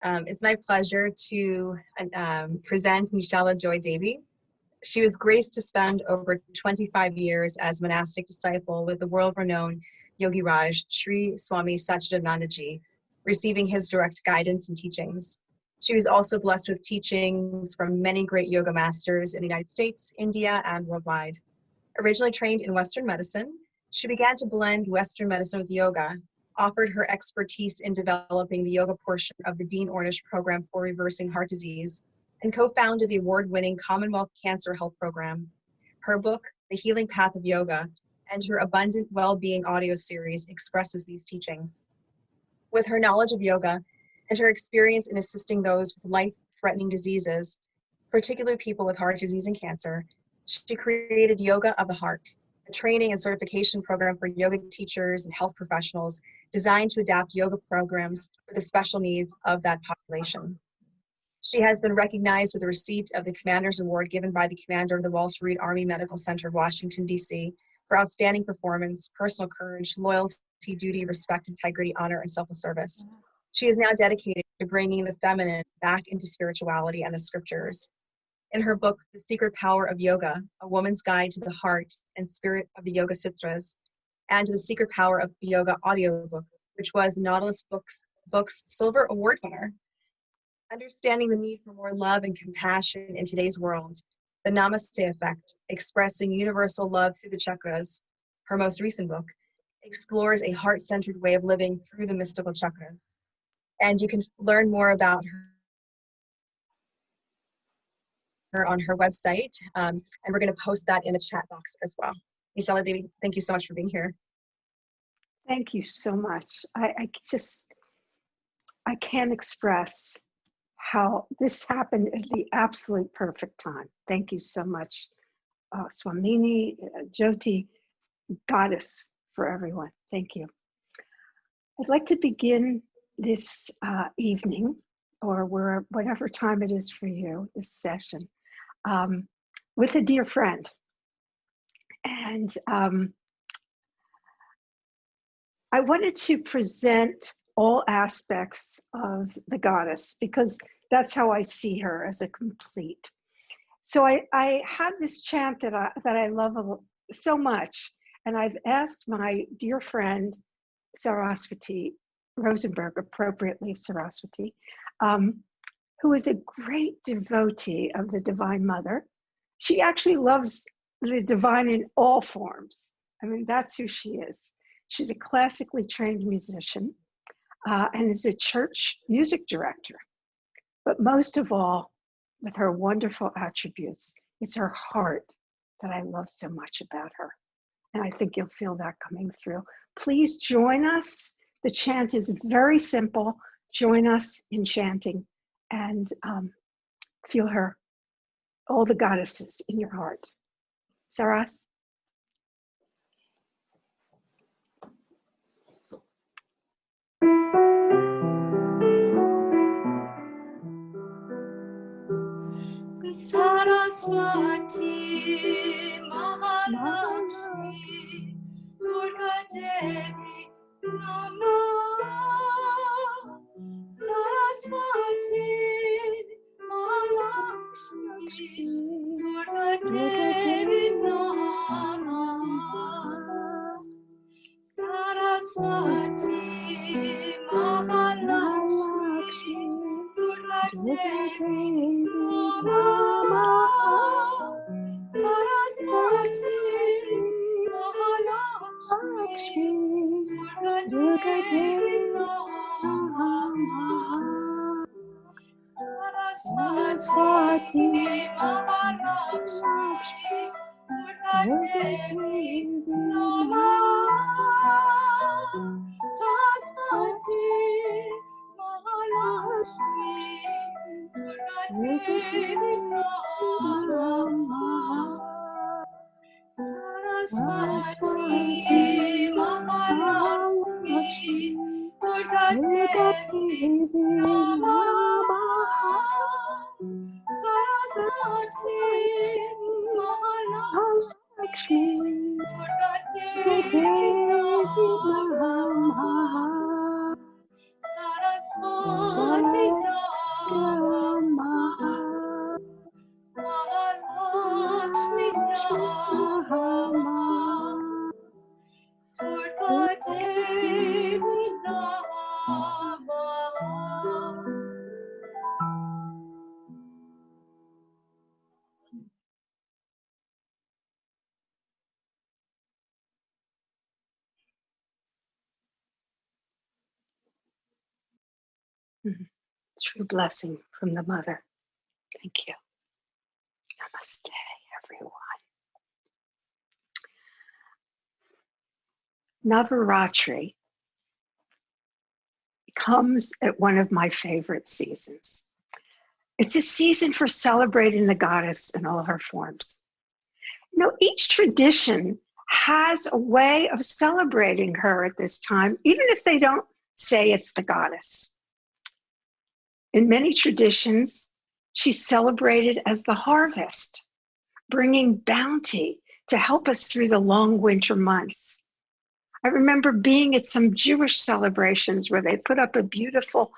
It's my pleasure to present Nishala Joy Davey. She was graced to spend over 25 years as monastic disciple with the world-renowned Yogi Raj, Sri Swami Satchidanandaji, receiving his direct guidance and teachings. She was also blessed with teachings from many great yoga masters in the United States, India, and worldwide. Originally trained in Western medicine, she began to blend Western medicine with yoga, offered her expertise in developing the yoga portion of the Dean Ornish program for reversing heart disease, and co-founded the award-winning Commonwealth Cancer Health Program. Her book, The Healing Path of Yoga, and her Abundant Well-Being audio series expresses these teachings. With her knowledge of yoga and her experience in assisting those with life-threatening diseases, particularly people with heart disease and cancer, she created Yoga of the Heart, a training and certification program for yoga teachers and health professionals designed to adapt yoga programs for the special needs of that population. She has been recognized with the receipt of the Commander's Award given by the Commander of the Walter Reed Army Medical Center, Washington, D.C., for outstanding performance, personal courage, loyalty, duty, respect, integrity, honor, and selfless service. She is now dedicated to bringing the feminine back into spirituality and the scriptures. In her book, The Secret Power of Yoga, A Woman's Guide to the Heart and Spirit of the Yoga Sutras, and The Secret Power of Yoga audiobook, which was Nautilus Books Silver Award winner. Understanding the need for more love and compassion in today's world, The Namaste Effect, Expressing Universal Love Through the Chakras, her most recent book, explores a heart-centered way of living through the mystical chakras. And you can learn more about her on her website, and we're going to post that in the chat box as well. Nishala Devi, thank you so much for being here. Thank you so much. I can't express how this happened at the absolute perfect time. Thank you so much, Swamini, Jyoti, Goddess for everyone. Thank you. I'd like to begin this evening, or whatever time it is for you, this session, with a dear friend. And I wanted to present all aspects of the goddess because that's how I see her, as a complete. So I have this chant that I love so much, and I've asked my dear friend Saraswati Rosenberg, appropriately Saraswati, who is a great devotee of the Divine Mother. She actually loves the divine in all forms. I mean, that's who she is. She's a classically trained musician and is a church music director. But most of all, with her wonderful attributes, it's her heart that I love so much about her. And I think you'll feel that coming through. Please join us. The chant is very simple. Join us in chanting and feel her, all the goddesses in your heart. Saras? Saraswati, Mahalakshmi, Durga Devi, Namo. Saraswati, Mahalakshmi, Durga Devi, Namo. Saraswati, Mahalakshmi, Durga Devi, Namo. Saraswati, Mahalakshmi, Durga Devi, Namo. Saraswati, Mahalakshmi, Durga Devi, Namo. Saraswati, Mahalakshmi, Durga Devi, Namo. Saraswati, Mahalakshmi, Durga Devi, Namo. Saraswati, Mahalakshmi, Durga Devi, Namo. Saraswati, True blessing from the Mother. Thank you. Namaste, everyone. Navaratri comes at one of my favorite seasons. It's a season for celebrating the goddess in all her forms. You know, each tradition has a way of celebrating her at this time, even if they don't say it's the goddess. In many traditions, she's celebrated as the harvest, bringing bounty to help us through the long winter months. I remember being at some Jewish celebrations where they put up a beautiful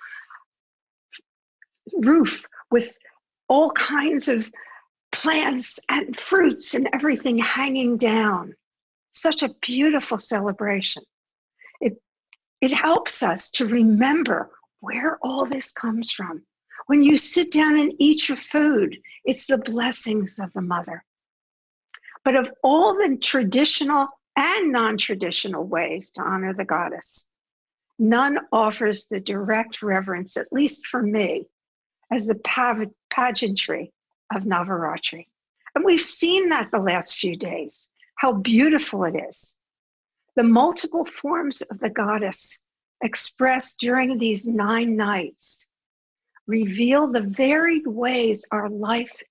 roof with all kinds of plants and fruits and everything hanging down. Such a beautiful celebration. It helps us to remember where all this comes from. When you sit down and eat your food, it's the blessings of the Mother. But of all the traditional and non-traditional ways to honor the goddess, none offers the direct reverence, at least for me, as the pageantry of Navaratri. And we've seen that the last few days, how beautiful it is. The multiple forms of the goddess expressed during these 9 nights reveal the varied ways our life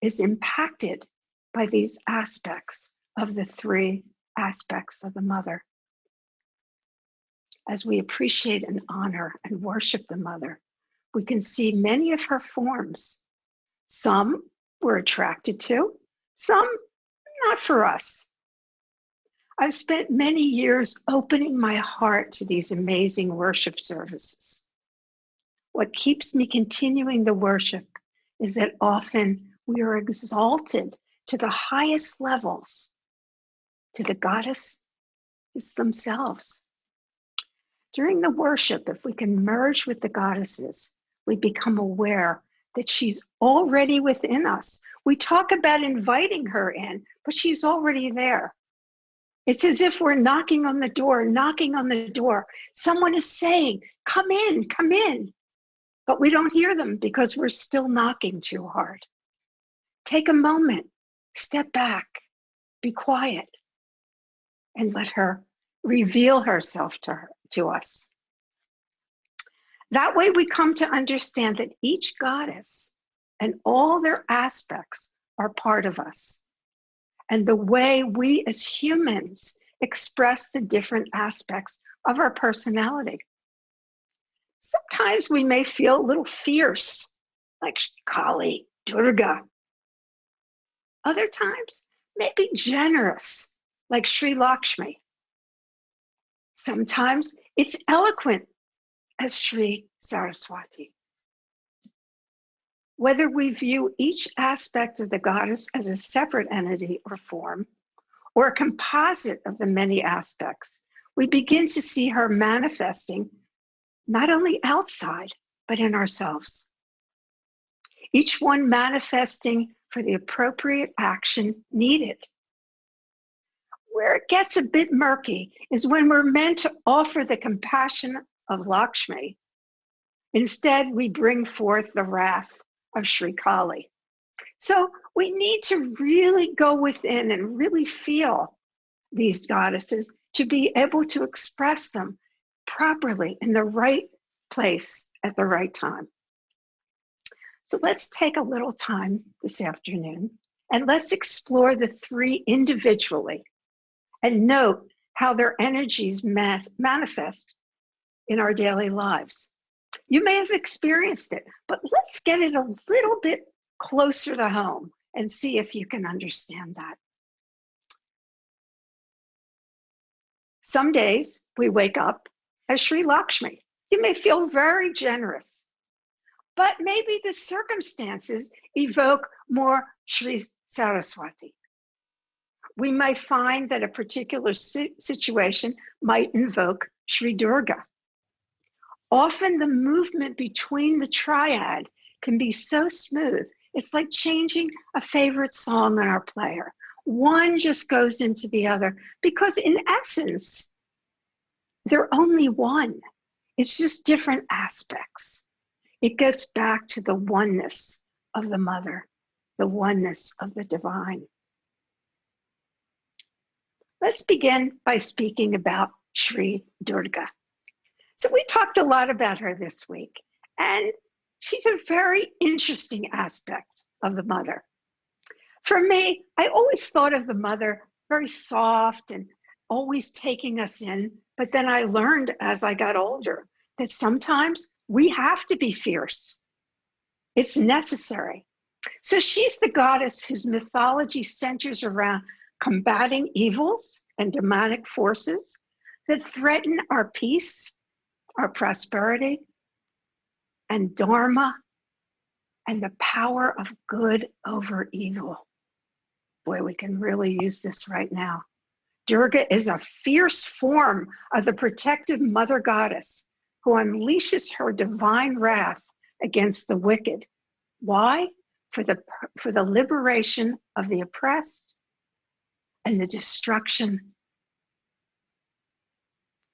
is impacted by these aspects of the 3 aspects of the Mother. As we appreciate and honor and worship the Mother, we can see many of her forms. Some we're attracted to, some not for us. I've spent many years opening my heart to these amazing worship services. What keeps me continuing the worship is that often we are exalted to the highest levels, to the goddesses themselves. During the worship, if we can merge with the goddesses, we become aware that she's already within us. We talk about inviting her in, but she's already there. It's as if we're knocking on the door. Someone is saying, come in. But we don't hear them because we're still knocking too hard. Take a moment, step back, be quiet, and let her reveal herself to us. That way we come to understand that each goddess and all their aspects are part of us. And the way we as humans express the different aspects of our personality. Sometimes we may feel a little fierce, like Kali, Durga. Other times, maybe generous, like Sri Lakshmi. Sometimes it's eloquent, as Sri Saraswati. Whether we view each aspect of the goddess as a separate entity or form, or a composite of the many aspects, we begin to see her manifesting not only outside, but in ourselves. Each one manifesting for the appropriate action needed. Where it gets a bit murky is when we're meant to offer the compassion of Lakshmi. Instead, we bring forth the wrath of Sri Kali. So we need to really go within and really feel these goddesses to be able to express them properly in the right place at the right time. So let's take a little time this afternoon and let's explore the 3 individually and note how their energies manifest in our daily lives. You may have experienced it, but let's get it a little bit closer to home and see if you can understand that. Some days we wake up as Sri Lakshmi. You may feel very generous, but maybe the circumstances evoke more Sri Saraswati. We might find that a particular situation might invoke Shri Durga. Often the movement between the triad can be so smooth. It's like changing a favorite song on our player. One just goes into the other because in essence, they're only one. It's just different aspects. It gets back to the oneness of the mother, the oneness of the divine. Let's begin by speaking about Shri Durga. So we talked a lot about her this week, and she's a very interesting aspect of the mother. For me, I always thought of the mother very soft and always taking us in, but then I learned as I got older that sometimes we have to be fierce. It's necessary. So she's the goddess whose mythology centers around combating evils and demonic forces that threaten our peace, our prosperity, and dharma, and the power of good over evil. Boy, we can really use this right now. Durga is a fierce form of the protective mother goddess who unleashes her divine wrath against the wicked. Why? For the liberation of the oppressed and the destruction,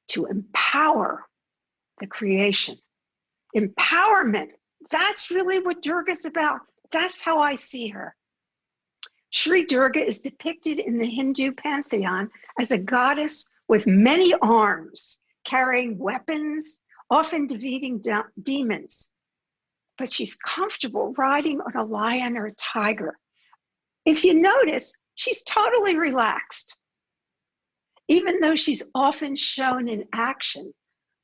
to empower the creation. Empowerment, that's really what Durga's about. That's how I see her. Shri Durga is depicted in the Hindu pantheon as a goddess with many arms, carrying weapons, often defeating demons. But she's comfortable riding on a lion or a tiger. If you notice, she's totally relaxed. Even though she's often shown in action,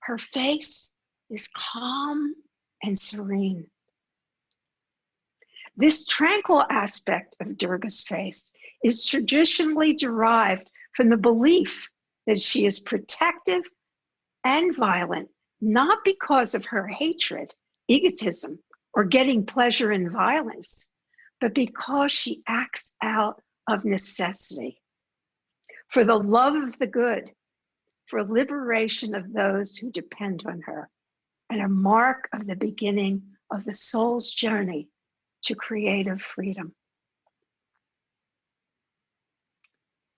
her face is calm and serene. This tranquil aspect of Durga's face is traditionally derived from the belief that she is protective and violent, not because of her hatred, egotism, or getting pleasure in violence, but because she acts out of necessity, for the love of the good, for liberation of those who depend on her, and a mark of the beginning of the soul's journey to creative freedom.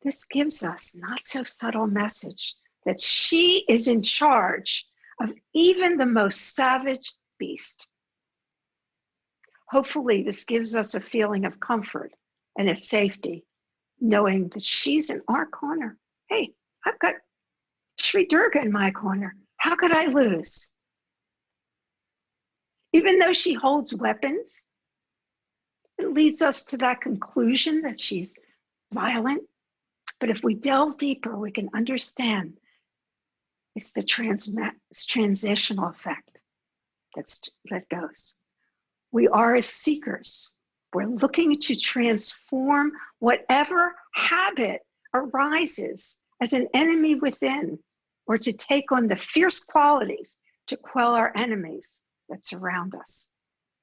This gives us not so subtle message that she is in charge of even the most savage beast. Hopefully, this gives us a feeling of comfort and of safety, knowing that she's in our corner. Hey, I've got Shri Durga in my corner. How could I lose? Even though she holds weapons, it leads us to that conclusion that she's violent. But if we delve deeper, we can understand it's the transitional effect that goes. We are as seekers. We're looking to transform whatever habit arises as an enemy within, or to take on the fierce qualities to quell our enemies that surround us.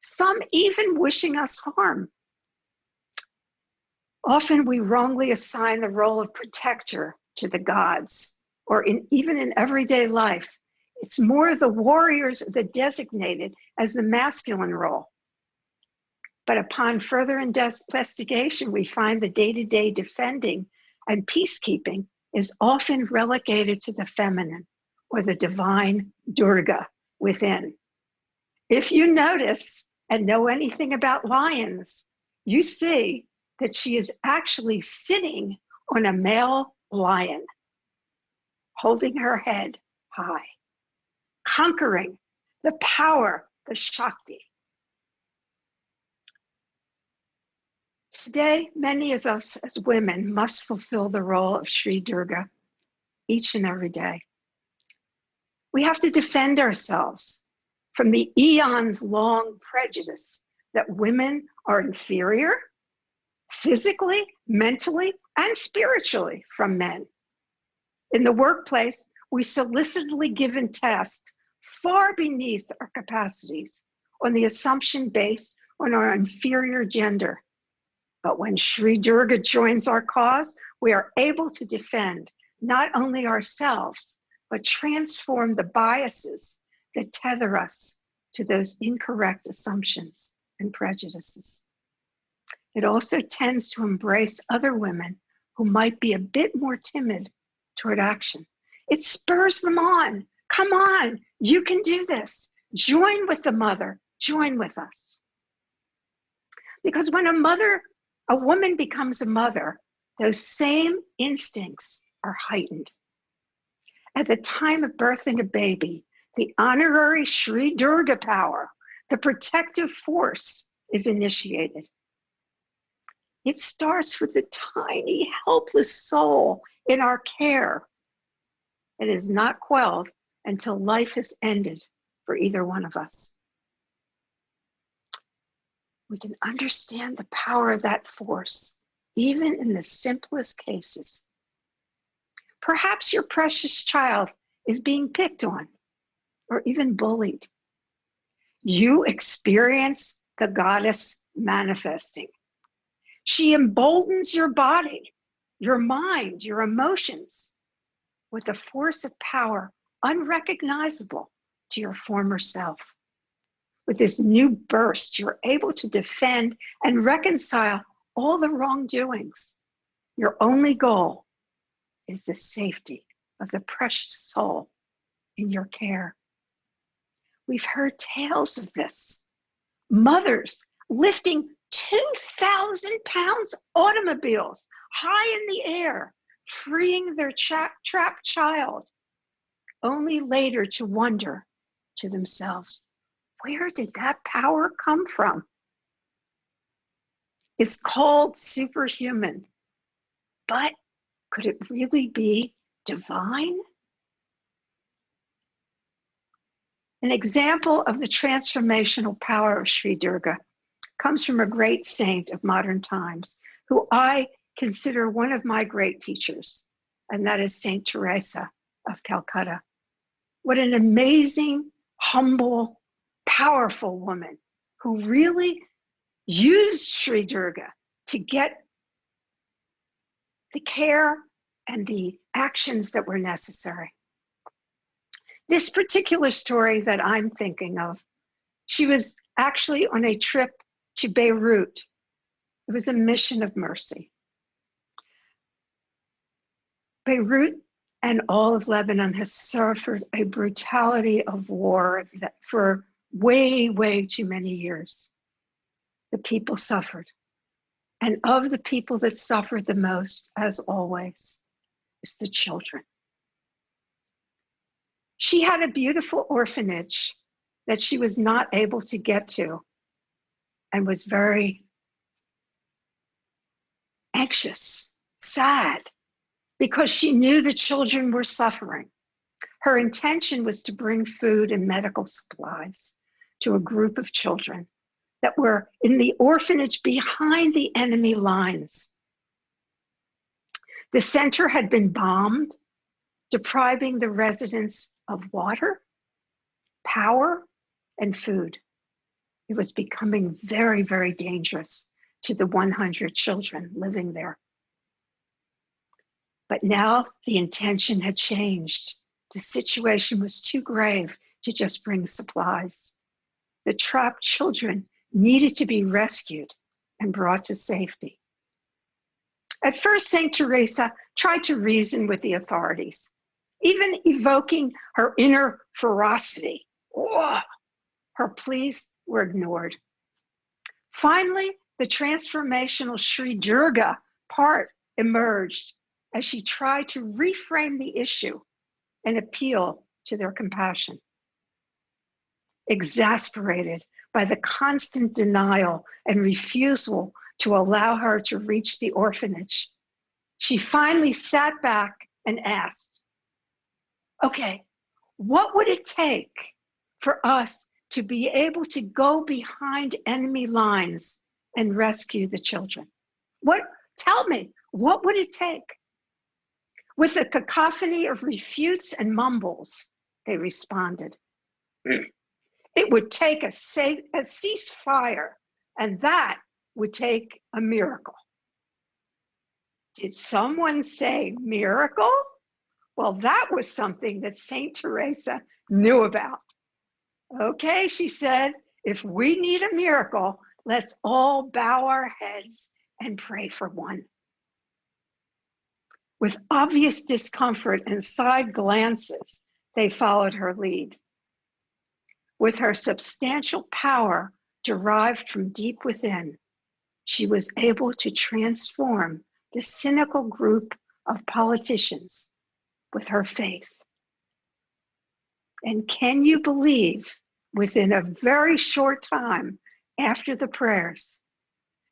Some even wishing us harm. Often we wrongly assign the role of protector to the gods, or even in everyday life, it's more the warriors that designated as the masculine role. But upon further investigation, we find the day-to-day defending and peacekeeping is often relegated to the feminine, or the divine Durga within. If you notice and know anything about lions, you see that she is actually sitting on a male lion, holding her head high, conquering the power, the Shakti. Today, many of us as women must fulfill the role of Shri Durga each and every day. We have to defend ourselves from the eons long prejudice that women are inferior, physically, mentally, and spiritually from men. In the workplace, we solicitedly given tasks far beneath our capacities on the assumption based on our inferior gender. But when Shri Durga joins our cause, we are able to defend not only ourselves, but transform the biases that tether us to those incorrect assumptions and prejudices. It also tends to embrace other women who might be a bit more timid toward action. It spurs them on Come on, you can do this. Join with the mother, join with us. Because when a woman becomes a mother, those same instincts are heightened. At the time of birthing a baby, the honorary Shri Durga power, the protective force, is initiated. It starts with the tiny, helpless soul in our care. It is not quelled until life has ended for either one of us. We can understand the power of that force, even in the simplest cases. Perhaps your precious child is being picked on or even bullied. You experience the goddess manifesting. She emboldens your body, your mind, your emotions with a force of power unrecognizable to your former self. With this new burst, you're able to defend and reconcile all the wrongdoings. Your only goal is the safety of the precious soul in your care. We've heard tales of this. Mothers lifting 2,000 pounds automobiles high in the air, freeing their trapped child, only later to wonder to themselves, where did that power come from? It's called superhuman, but could it really be divine? An example of the transformational power of Shri Durga comes from a great saint of modern times, who I consider one of my great teachers, and that is Saint Teresa of Calcutta. What an amazing, humble, powerful woman who really used Shri Durga to get the care and the actions that were necessary. This particular story that I'm thinking of, she was actually on a trip to Beirut. It was a mission of mercy. Beirut and all of Lebanon has suffered a brutality of war that for way, way too many years. The people suffered. And of the people that suffered the most, as always, is the children. She had a beautiful orphanage that she was not able to get to and was very anxious, sad, because she knew the children were suffering. Her intention was to bring food and medical supplies to a group of children that were in the orphanage behind the enemy lines. The center had been bombed, depriving the residents of water, power, and food. It was becoming very, very dangerous to the 100 children living there. But now the intention had changed. The situation was too grave to just bring supplies. The trapped children needed to be rescued and brought to safety. At first, Saint Teresa tried to reason with the authorities, even evoking her inner ferocity. Oh, her pleas were ignored. Finally, the transformational Shri Durga part emerged as she tried to reframe the issue and appeal to their compassion. Exasperated by the constant denial and refusal to allow her to reach the orphanage, she finally sat back and asked, okay, what would it take for us to be able to go behind enemy lines and rescue the children? Tell me, what would it take? With a cacophony of refutes and mumbles, they responded, it would take a ceasefire, and that would take a miracle. Did someone say miracle? Well, that was something that Saint Teresa knew about. Okay, she said, if we need a miracle, let's all bow our heads and pray for one. With obvious discomfort and side glances, They followed her lead. With her substantial power derived from deep within, she was able to transform the cynical group of politicians with her faith. And can you believe, within a very short time after the prayers,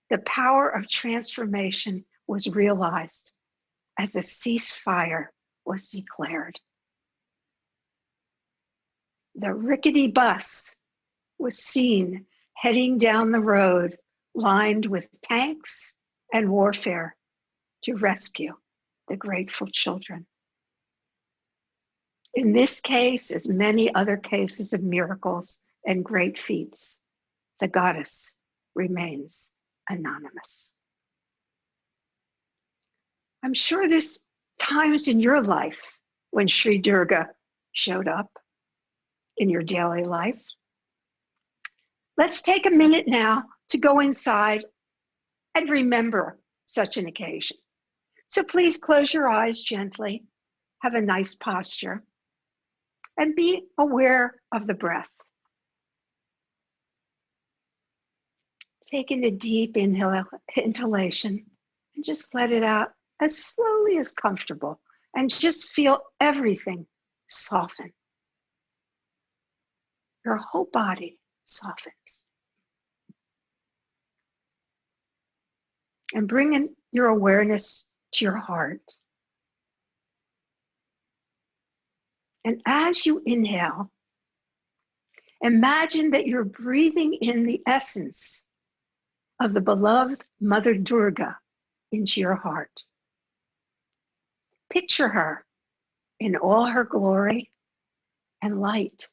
the power of transformation was realized as a ceasefire was declared. The rickety bus was seen heading down the road lined with tanks and warfare to rescue the grateful children. In this case, as many other cases of miracles and great feats, the goddess remains anonymous. I'm sure there's times in your life when Shri Durga showed up in your daily life. Let's take a minute now to go inside and remember such an occasion. So please close your eyes gently, have a nice posture, and be aware of the breath. Taking a deep inhalation and just let it out as slowly as comfortable, and just feel everything soften. Your whole body softens. And bring in your awareness to your heart. And as you inhale, imagine that you're breathing in the essence of the beloved Mother Durga into your heart. Picture her in all her glory and light.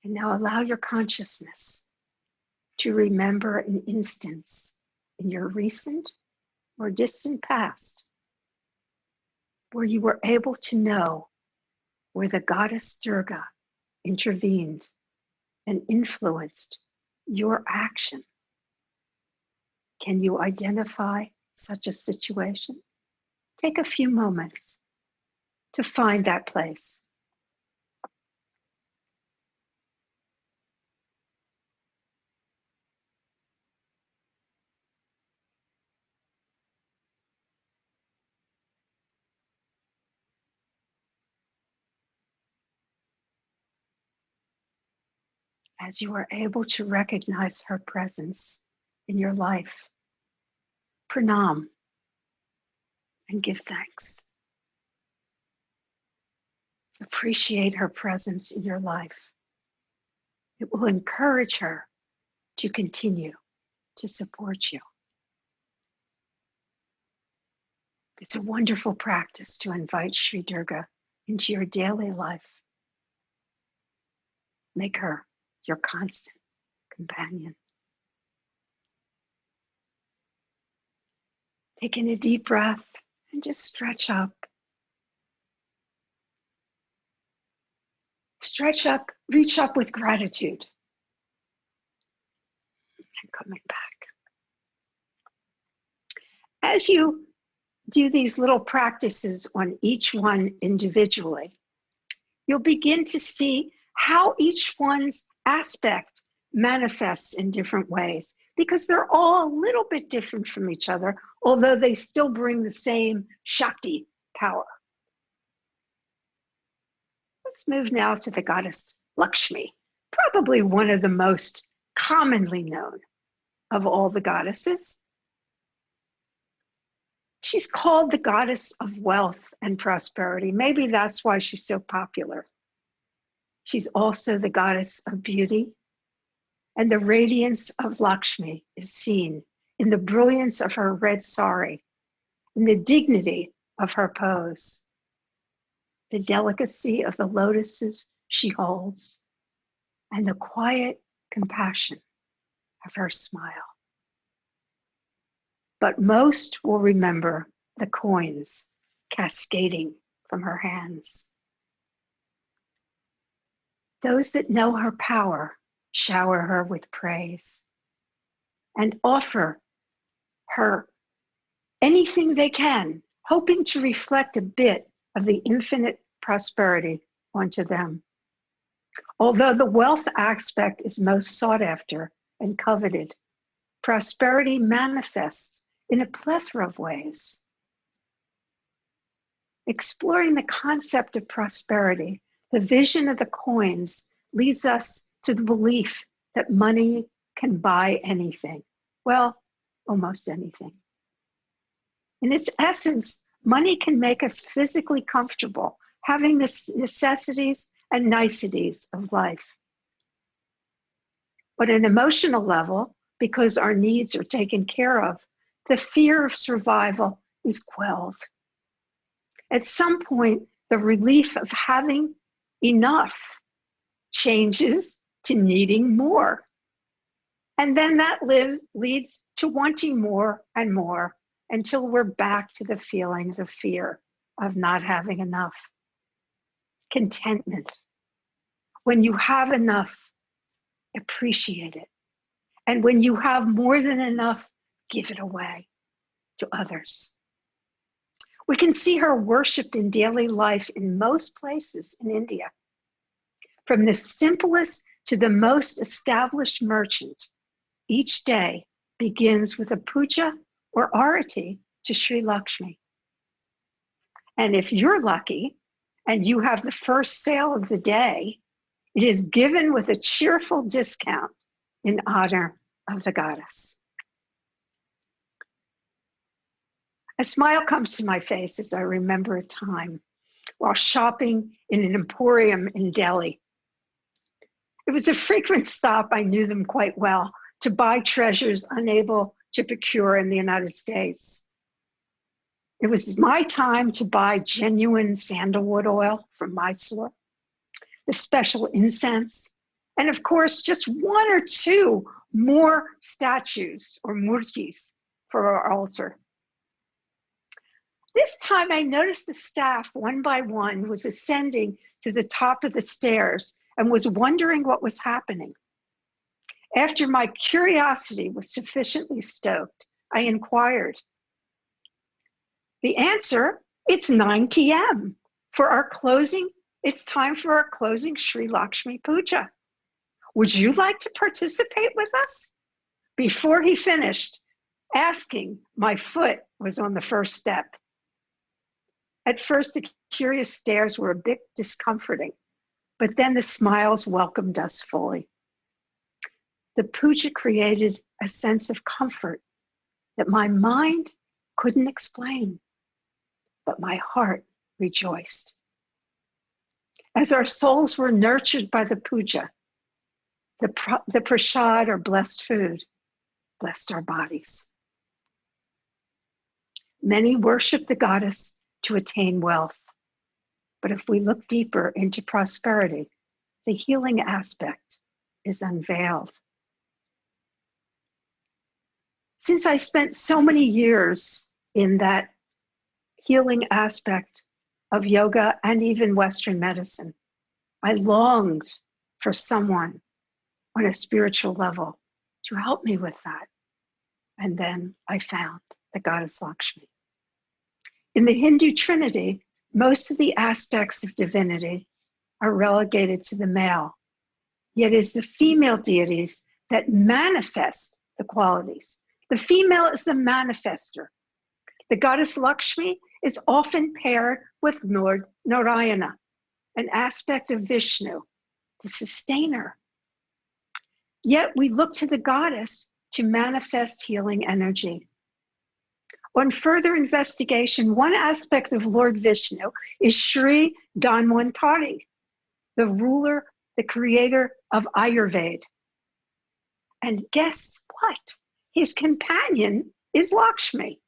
And now allow your consciousness to remember an instance in your recent or distant past where you were able to know where the goddess Durga intervened and influenced your action. Can you identify such a situation? Take a few moments to find that place. As you are able to recognize her presence in your life, pranam and give thanks. Appreciate her presence in your life. It will encourage her to continue to support you. It's a wonderful practice to invite Shri Durga into your daily life. Make her your constant companion. Taking a deep breath and just stretch up. Stretch up, reach up with gratitude. And coming back. As you do these little practices on each one individually, you'll begin to see how each one's aspect manifests in different ways, because they're all a little bit different from each other, although they still bring the same Shakti power. Let's move now to the goddess Lakshmi, probably one of the most commonly known of all the goddesses. She's called the goddess of wealth and prosperity. Maybe that's why she's so popular. She's also the goddess of beauty, and the radiance of Lakshmi is seen in the brilliance of her red sari, in the dignity of her pose, the delicacy of the lotuses she holds, and the quiet compassion of her smile. But most will remember the coins cascading from her hands. Those that know her power shower her with praise, and offer her anything they can, hoping to reflect a bit of the infinite prosperity onto them. Although the wealth aspect is most sought after and coveted, prosperity manifests in a plethora of ways. Exploring the concept of prosperity, the vision of the coins leads us to the belief that money can buy anything. Well, almost anything. In its essence, money can make us physically comfortable, having the necessities and niceties of life. But at an emotional level, because our needs are taken care of, the fear of survival is quelled. At some point, the relief of having enough changes to needing more. And then that leads to wanting more and more until we're back to the feelings of fear of not having enough. Contentment. When you have enough, appreciate it. And when you have more than enough, give it away to others. We can see her worshipped in daily life in most places in India. From the simplest to the most established merchant, each day begins with a puja or arati to Sri Lakshmi. And if you're lucky and you have the first sale of the day, it is given with a cheerful discount in honor of the goddess. A smile comes to my face as I remember a time while shopping in an emporium in Delhi. It was a frequent stop, I knew them quite well, to buy treasures unable to procure in the United States. It was my time to buy genuine sandalwood oil from Mysore, the special incense, and of course, just one or two more statues or murtis for our altar. This time I noticed the staff one by one was ascending to the top of the stairs and was wondering what was happening. After my curiosity was sufficiently stoked, I inquired. The answer, it's 9 p.m. For our closing, it's time for our closing Sri Lakshmi Puja. Would you like to participate with us? Before he finished asking, my foot was on the first step. At first, the curious stares were a bit discomforting, but then the smiles welcomed us fully. The puja created a sense of comfort that my mind couldn't explain, but my heart rejoiced. As our souls were nurtured by the puja, the prasad, or blessed food, blessed our bodies. Many worship the goddess to attain wealth, but if we look deeper into prosperity, the healing aspect is unveiled. Since I spent so many years in that healing aspect of yoga and even Western medicine, I longed for someone on a spiritual level to help me with that. And then I found the goddess Lakshmi. In the Hindu Trinity, most of the aspects of divinity are relegated to the male, yet it's the female deities that manifest the qualities. The female is the manifester. The goddess Lakshmi is often paired with Lord Narayana, an aspect of Vishnu, the sustainer. Yet we look to the goddess to manifest healing energy. On further investigation, one aspect of Lord Vishnu is Shri Dhanvantari, the ruler, the creator of Ayurveda. And guess what? His companion is Lakshmi,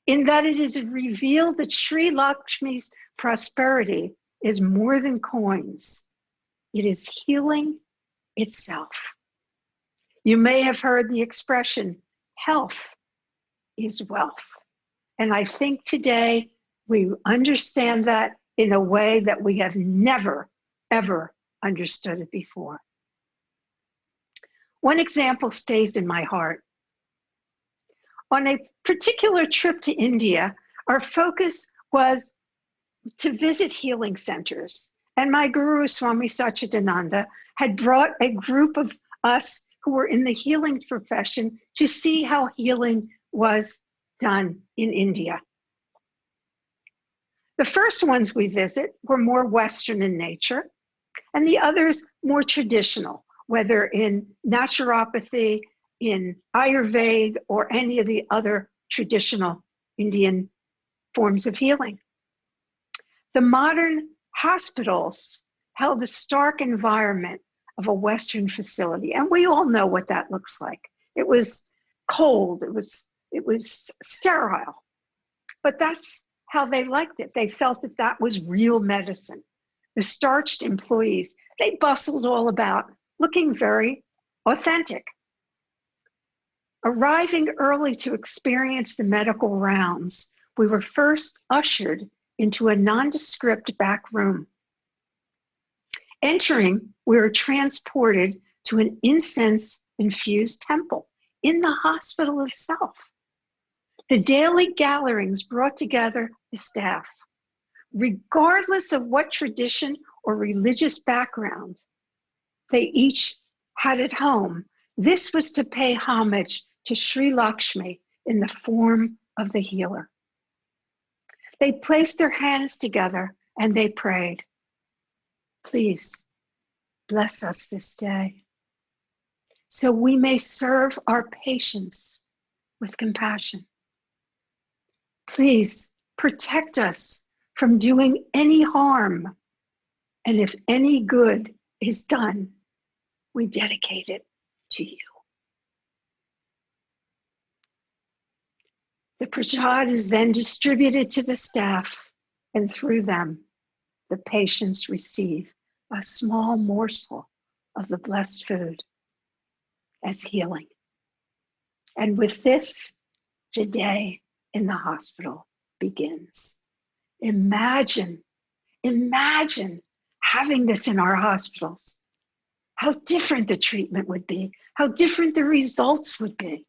in that it is revealed that Sri Lakshmi's prosperity is more than coins. It is healing itself. You may have heard the expression, health is wealth. And I think today we understand that in a way that we have never, ever understood it before. One example stays in my heart. On a particular trip to India, our focus was to visit healing centers. And my guru, Swami Satchidananda, had brought a group of us who were in the healing profession to see how healing was done in India. The first ones we visit were more Western in nature, and the others more traditional, whether in naturopathy, in Ayurveda, or any of the other traditional Indian forms of healing. The modern hospitals held a stark environment of a Western facility, and we all know what that looks like. It was cold, it was sterile, but that's how they liked it. They felt that that was real medicine. The starched employees, they bustled all about, looking very authentic. Arriving early to experience the medical rounds, we were first ushered into a nondescript back room. Entering, we were transported to an incense-infused temple in the hospital itself. The daily gatherings brought together the staff. Regardless of what tradition or religious background they each had at home, this was to pay homage to Sri Lakshmi in the form of the healer. They placed their hands together and they prayed, "Please bless us this day, so we may serve our patients with compassion. Please protect us from doing any harm, and if any good is done, we dedicate it to you." The prasad is then distributed to the staff, and through them, the patients receive a small morsel of the blessed food as healing. And with this, the day in the hospital begins. Imagine having this in our hospitals. How different the treatment would be, how different the results would be.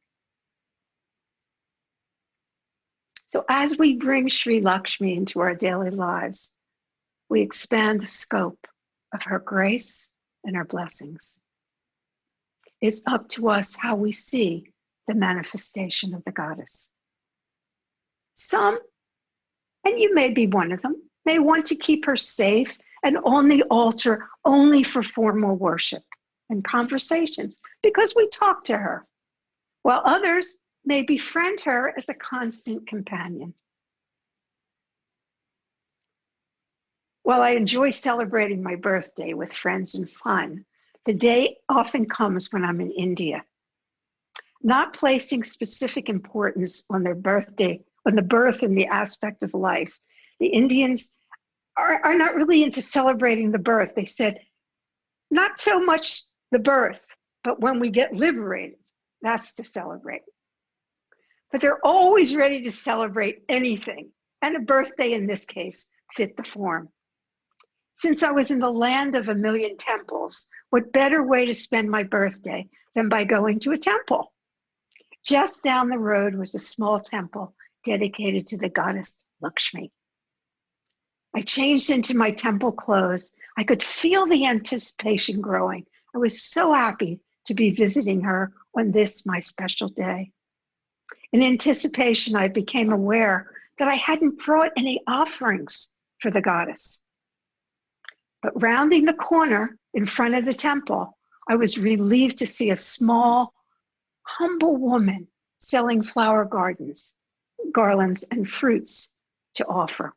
So as we bring Sri Lakshmi into our daily lives, we expand the scope of her grace and her blessings. It's up to us how we see the manifestation of the goddess. Some, and you may be one of them, may want to keep her safe and on the altar only for formal worship and conversations because we talk to her, while others may befriend her as a constant companion. While I enjoy celebrating my birthday with friends and fun, the day often comes when I'm in India. Not placing specific importance on their birthday, on the birth and the aspect of life, the Indians are not really into celebrating the birth. They said, not so much the birth, but when we get liberated, that's to celebrate. But they're always ready to celebrate anything, and a birthday in this case fit the form. Since I was in the land of a million temples, what better way to spend my birthday than by going to a temple? Just down the road was a small temple dedicated to the goddess Lakshmi. I changed into my temple clothes. I could feel the anticipation growing. I was so happy to be visiting her on this, my special day. In anticipation, I became aware that I hadn't brought any offerings for the goddess. But rounding the corner in front of the temple, I was relieved to see a small, humble woman selling flower garlands, and fruits to offer.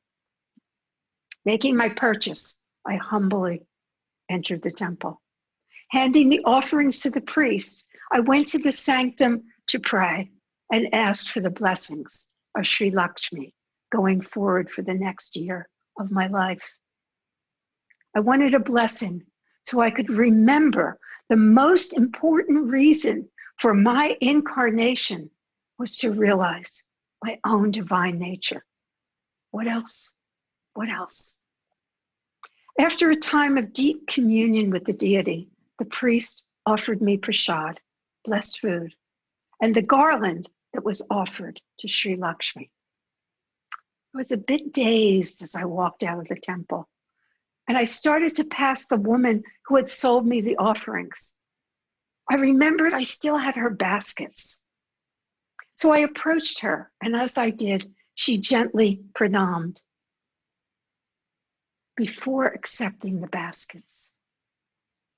Making my purchase, I humbly entered the temple. Handing the offerings to the priest, I went to the sanctum to pray and asked for the blessings of Sri Lakshmi going forward for the next year of my life. I wanted a blessing so I could remember the most important reason for my incarnation was to realize my own divine nature. What else? What else? After a time of deep communion with the deity, the priest offered me prasad, blessed food, and the garland that was offered to Sri Lakshmi. I was a bit dazed as I walked out of the temple, and I started to pass the woman who had sold me the offerings. I remembered I still had her baskets. So I approached her, and as I did, she gently pranamed before accepting the baskets.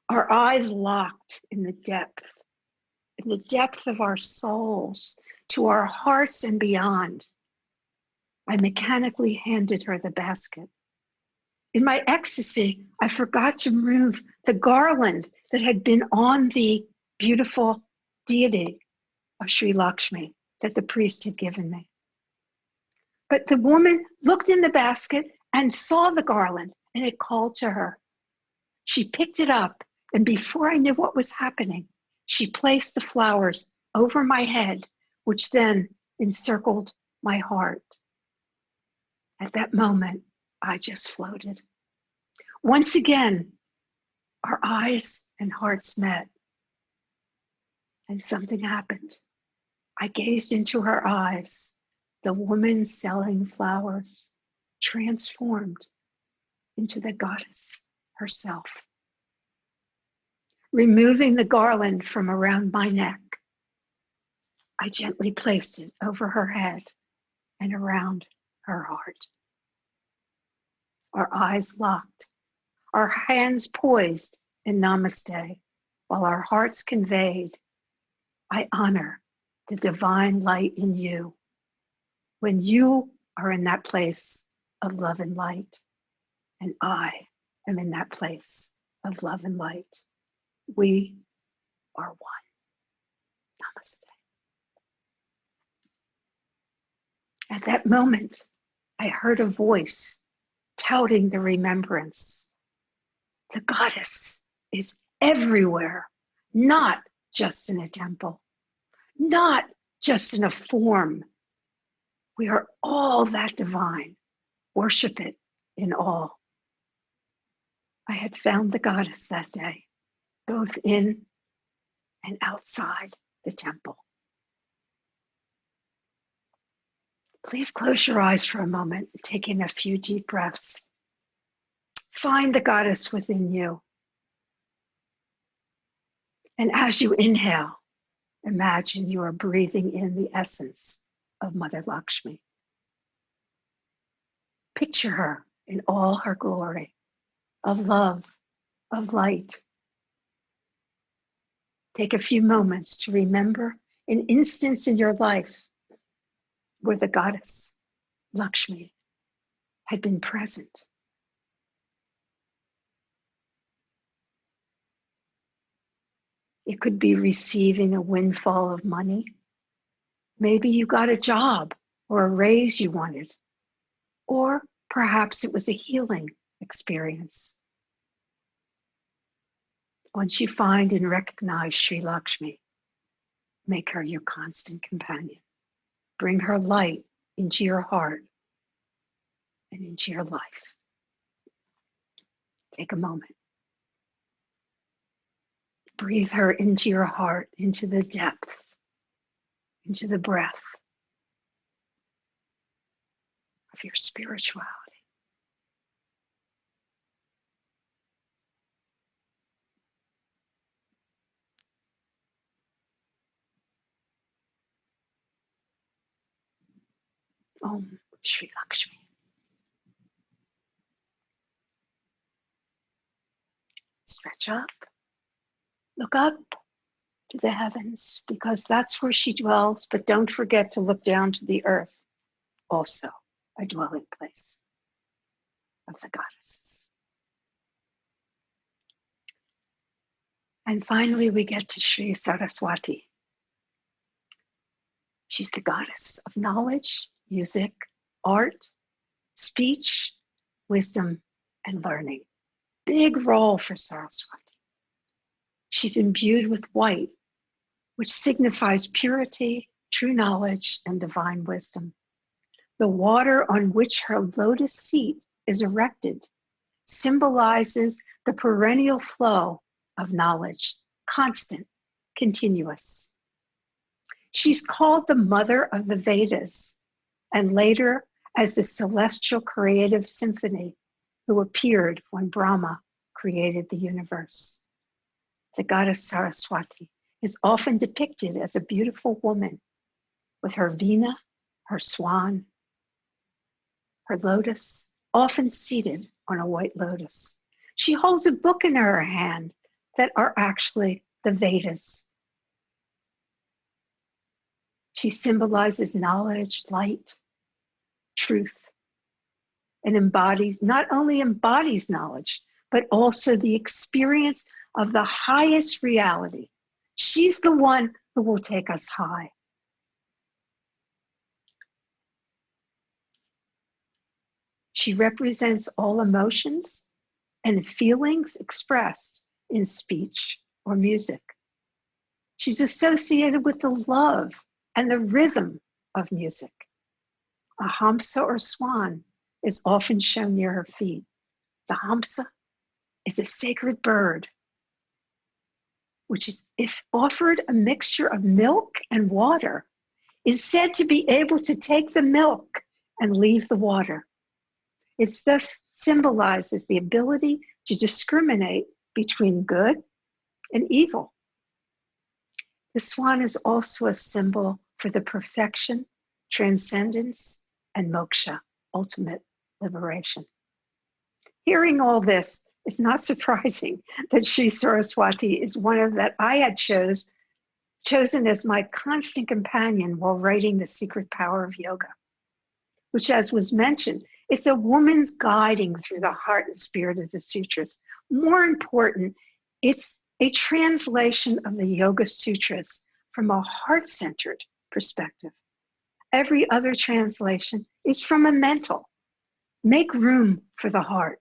Our eyes locked in the depth of our souls, to our hearts and beyond. I mechanically handed her the basket. In my ecstasy, I forgot to remove the garland that had been on the beautiful deity of Sri Lakshmi that the priest had given me. But the woman looked in the basket and saw the garland, and it called to her. She picked it up, and before I knew what was happening, she placed the flowers over my head, which then encircled my heart. At that moment, I just floated. Once again, our eyes and hearts met, and something happened. I gazed into her eyes, the woman selling flowers, transformed into the goddess herself. Removing the garland from around my neck, I gently placed it over her head and around her heart. Our eyes locked, our hands poised in namaste, while our hearts conveyed, I honor the divine light in you. When you are in that place of love and light, and I am in that place of love and light, we are one. Namaste. At that moment, I heard a voice touting the remembrance. The goddess is everywhere, not just in a temple, not just in a form. We are all that divine. Worship it in all. I had found the goddess that day, both in and outside the temple. Please close your eyes for a moment, taking a few deep breaths. Find the goddess within you. And as you inhale, imagine you are breathing in the essence of Mother Lakshmi. Picture her in all her glory of love, of light. Take a few moments to remember an instance in your life where the goddess, Lakshmi, had been present. It could be receiving a windfall of money. Maybe you got a job or a raise you wanted. Or perhaps it was a healing experience. Once you find and recognize Sri Lakshmi, make her your constant companion. Bring her light into your heart and into your life. Take a moment. Breathe her into your heart, into the depth, into the breath of your spirituality. Om Sri Lakshmi. Stretch up. Look up to the heavens, because that's where she dwells, but don't forget to look down to the earth, also a dwelling place of the goddesses. And finally, we get to Shri Saraswati. She's the goddess of knowledge, music, art, speech, wisdom, and learning. Big role for Saraswati. She's imbued with white, which signifies purity, true knowledge, and divine wisdom. The water on which her lotus seat is erected symbolizes the perennial flow of knowledge, constant, continuous. She's called the mother of the Vedas, and later as the celestial creative symphony who appeared when Brahma created the universe. The goddess Saraswati is often depicted as a beautiful woman with her veena, her swan, her lotus, often seated on a white lotus. She holds a book in her hand that are actually the Vedas. She symbolizes knowledge, light, truth, and not only embodies knowledge, but also the experience of the highest reality. She's the one who will take us high. She represents all emotions and feelings expressed in speech or music. She's associated with the love and the rhythm of music. A Hamsa or swan is often shown near her feet. The Hamsa is a sacred bird, which is, if offered a mixture of milk and water, is said to be able to take the milk and leave the water. It thus symbolizes the ability to discriminate between good and evil. The swan is also a symbol for the perfection, transcendence, and moksha, ultimate liberation. Hearing all this, it's not surprising that Sri Saraswati is one of that I had chosen as my constant companion while writing The Secret Power of Yoga, which, as was mentioned, it's a woman's guiding through the heart and spirit of the sutras. More important, it's a translation of the Yoga Sutras from a heart-centered perspective. Every other translation is from a mental. Make room for the heart.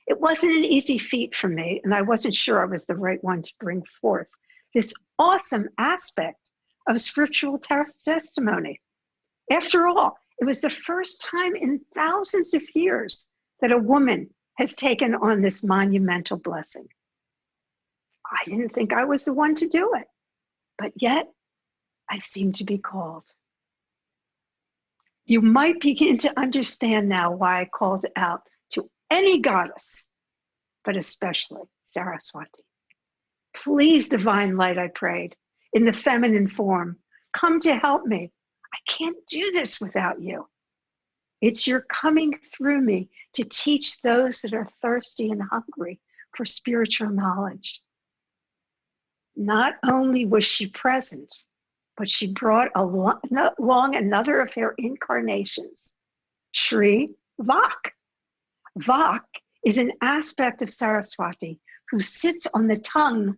It wasn't an easy feat for me, and I wasn't sure I was the right one to bring forth this awesome aspect of scriptural testimony. After all, it was the first time in thousands of years that a woman has taken on this monumental blessing. I didn't think I was the one to do it, but yet I seem to be called. You might begin to understand now why I called out to any goddess, but especially Saraswati. Please, divine light, I prayed, in the feminine form, come to help me. I can't do this without you. It's your coming through me to teach those that are thirsty and hungry for spiritual knowledge. Not only was she present, but she brought along another of her incarnations, Shri Vak. Vak is an aspect of Saraswati who sits on the tongue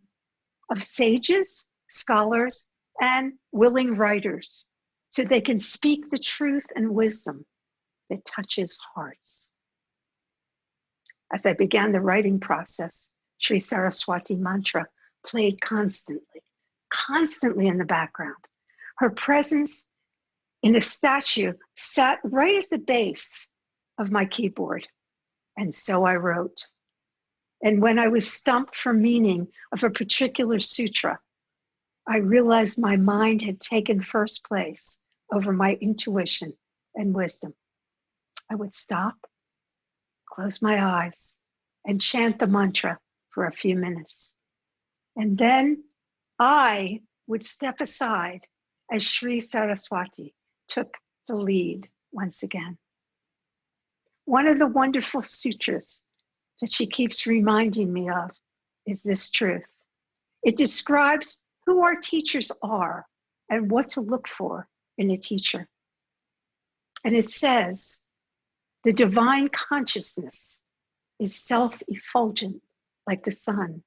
of sages, scholars, and willing writers, so they can speak the truth and wisdom that touches hearts. As I began the writing process, Sri Saraswati mantra played constantly in the background. Her presence in a statue sat right at the base of my keyboard, and so I wrote. And when I was stumped for meaning of a particular sutra, I realized my mind had taken first place over my intuition and wisdom. I would stop, close my eyes, and chant the mantra for a few minutes. And then I would step aside as Sri Saraswati took the lead once again. One of the wonderful sutras that she keeps reminding me of is this truth. It describes who our teachers are and what to look for in a teacher. And it says, the divine consciousness is self-effulgent like the sun.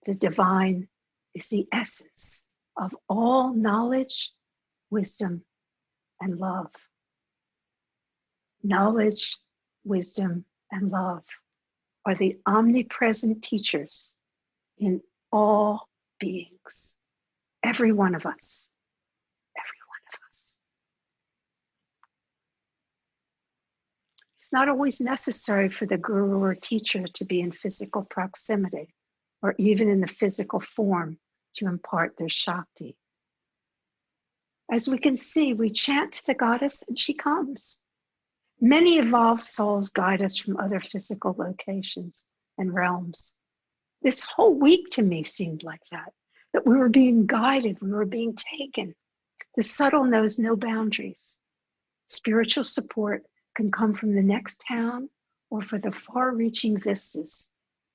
The divine is the essence of all knowledge, wisdom, and love. Knowledge, wisdom, and love are the omnipresent teachers in all beings, every one of us, every one of us. It's not always necessary for the guru or teacher to be in physical proximity. or even in the physical form to impart their Shakti. As we can see, we chant to the goddess and she comes. Many evolved souls guide us from other physical locations and realms. This whole week to me seemed like that we were being guided, we were being taken. The subtle knows no boundaries. Spiritual support can come from the next town or for the far-reaching vistas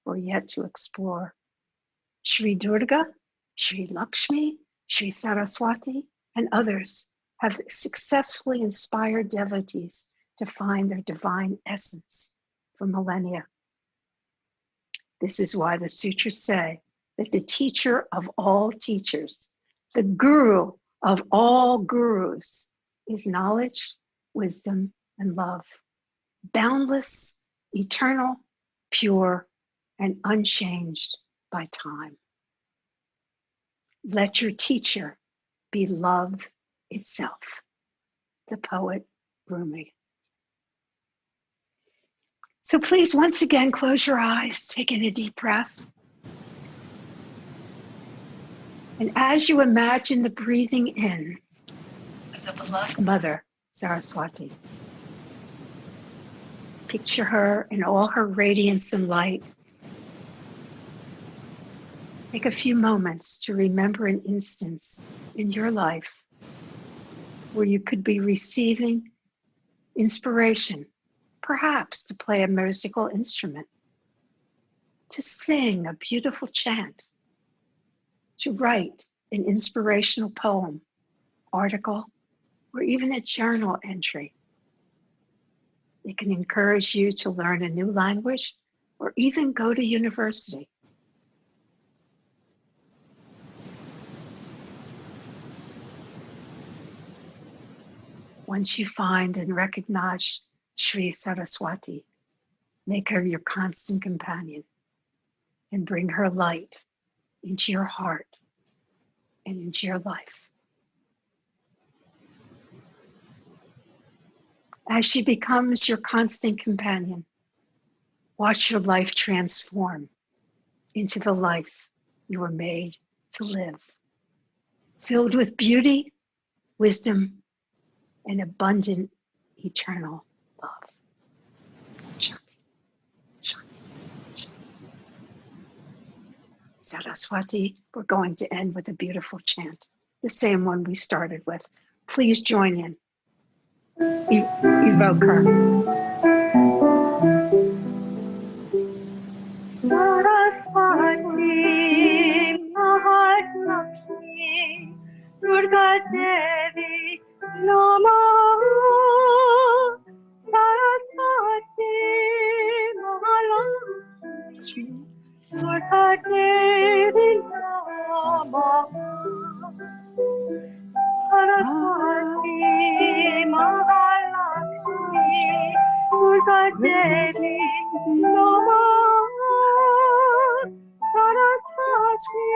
we're yet to explore. Shri Durga, Sri Lakshmi, Sri Saraswati, and others have successfully inspired devotees to find their divine essence for millennia. This is why the sutras say that the teacher of all teachers, the guru of all gurus, is knowledge, wisdom, and love, boundless, eternal, pure, and unchanged by time. Let your teacher be love itself. The poet Rumi. So please, once again, close your eyes, take in a deep breath. And as you imagine the breathing in of the beloved Mother, Saraswati, picture her in all her radiance and light. Take a few moments to remember an instance in your life where you could be receiving inspiration, perhaps to play a musical instrument, to sing a beautiful chant, to write an inspirational poem, article, or even a journal entry. It can encourage you to learn a new language or even go to university. Once you find and recognize Shri Saraswati, make her your constant companion and bring her light into your heart and into your life. As she becomes your constant companion, watch your life transform into the life you were made to live, filled with beauty, wisdom, and abundant eternal love. Shanti, Shanti, Shanti. Saraswati, we're going to end with a beautiful chant, the same one we started with. Please join in. Evoke her. Saraswati, Mahalakshmi, Durga Devi, Namaha. Saraswati, Mahalakshmi, Durga Devi, Namaha. Saraswati, Mahalakshmi, Durga Devi, Namaha. Saraswati,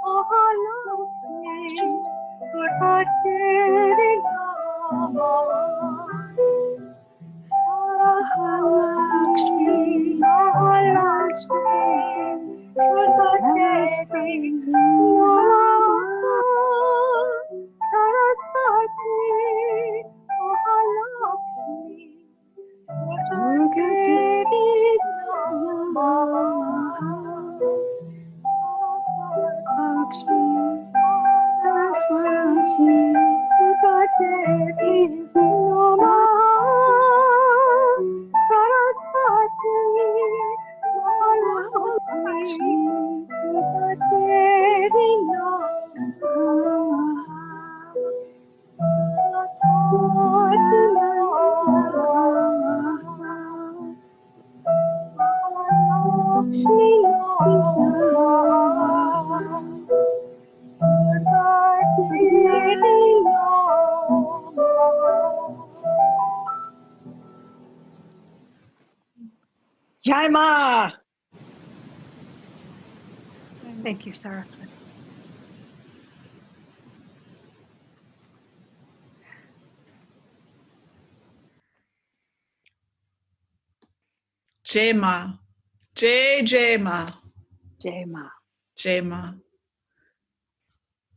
Mahalakshmi, Durga Devi, Namaha. Saraswati, Mahalakshmi, Durga Devi, Namaha. Saraswati, Mahalakshmi, Durga Devi, Namaha. Saraswati, Durga Devi, Namaha. Saraswati, Mahalakshmi, Durga Devi, Namaha. Saraswati, Mahalakshmi, Jai Ma! Thank you, Saraswati. Jai Ma, Jai Jai Ma. Jai Ma. Jai Ma.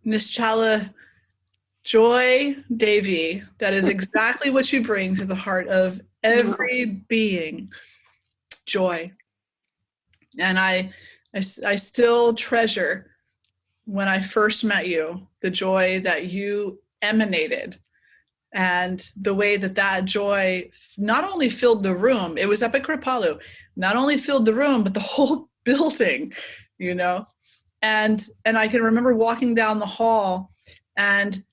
Nischala Joy Davey, that is exactly what you bring to the heart of every being. Joy. And I still treasure when I first met you, the joy that you emanated, and the way that joy not only filled the room, it was up at Kripalu, not only filled the room, but the whole building, you know? And I can remember walking down the hall, and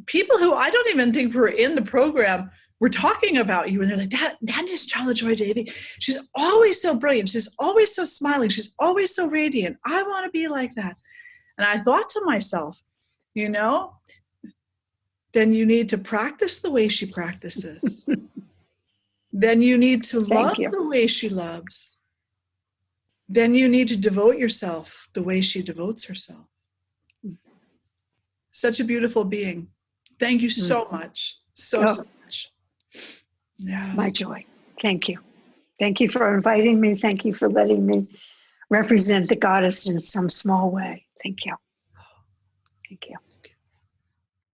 people who I don't even think were in the program were talking about you, and they're like, that is Chala Joy Davey. She's always so brilliant. She's always so smiling. She's always so radiant. I want to be like that. And I thought to myself, you know, then you need to practice the way she practices. Then you need to love the way she loves. Then you need to devote yourself the way she devotes herself. Such a beautiful being. Thank you so much. So much. Yeah. My joy. Thank you. Thank you for inviting me. Thank you for letting me represent the goddess in some small way. Thank you. Thank you.